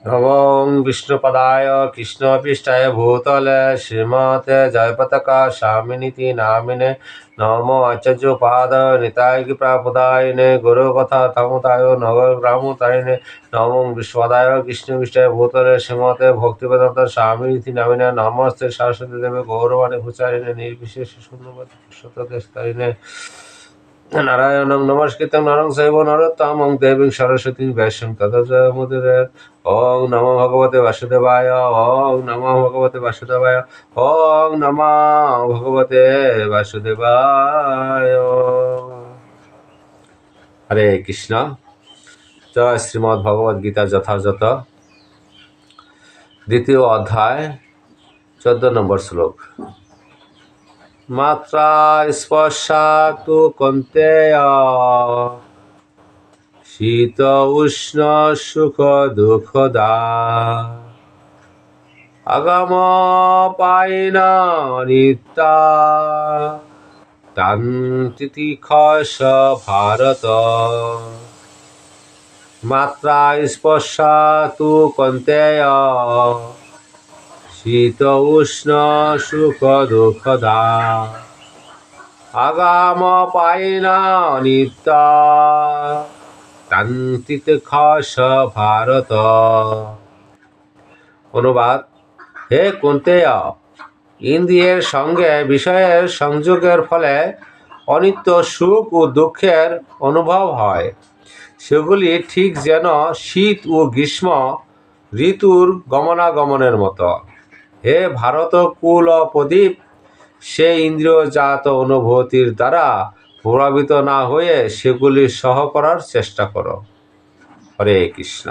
নমঃ বিষ্ণুপদায় কৃষ্ণপৃষ্ঠায় ভূতলে শ্রীমতে জয়পতাকা স্বামিনীতি নামিনে নমো আচার্যোপাদায় নিতায় কৃপাপ্রদায়িনে গুরুকথা থামুতায় নগর গ্রামতারিণে নমো বিষ্ণুপদায় কৃষ্ণপৃষ্ঠায় ভূতলে শ্রীমতে ভক্তিবেদান্ত স্বামিনীতি নামিনে নমস্তে সরস্বতী দেবে গৌরবাণী ভূচারিণে নির্বিশেষ শূন্যবাদ শতদেশতারিণে নারায়ণং নমস্কৃতং নরং চৈব নরোত্তমং দেবীং সরস্বতীং ব্যাসং ততো জয়মুদিরে। ওং নমো ভগবতে বাসুদেবায়। ওং নমো ভগবতে বাসুদেবায়। ওং নমো ভগবতে বাসুদেবায়। হরে কৃষ্ণ। জয় শ্রীমদ্ ভগবদ গীতা যথাযথ দ্বিতীয় অধ্যায় 14 নম্বর শ্লোক। মাত্রা স্পর্শাতু কৌন্তেয় শীত উষ্ণ সুখ দুঃখদা আগম পায়না নিত্যা তান্তিতিখস ভারত। মাত্রা স্পর্শাতু কৌন্তেয় শীত উষ্ণ সুখ দুঃখদা আগাম পায়না নিত্য তান্তিতিখস ভারত। অনুবাদ: হে কুন্তেয়, ইন্দ্রিয়ের সঙ্গে বিষয়ের সংযোগের ফলে অনিত্য সুখ ও দুঃখের অনুভব হয়। সেগুলি ঠিক যেন শীত ও গ্রীষ্ম ঋতুর গমনাগমনের মতো। হে ভারত কুল প্রদীপ, সে ইন্দ্রিয়জাত অনুভূতির দ্বারা প্রভাবিত না হয়ে সেগুলি সহ করার চেষ্টা করো। হরে কৃষ্ণ।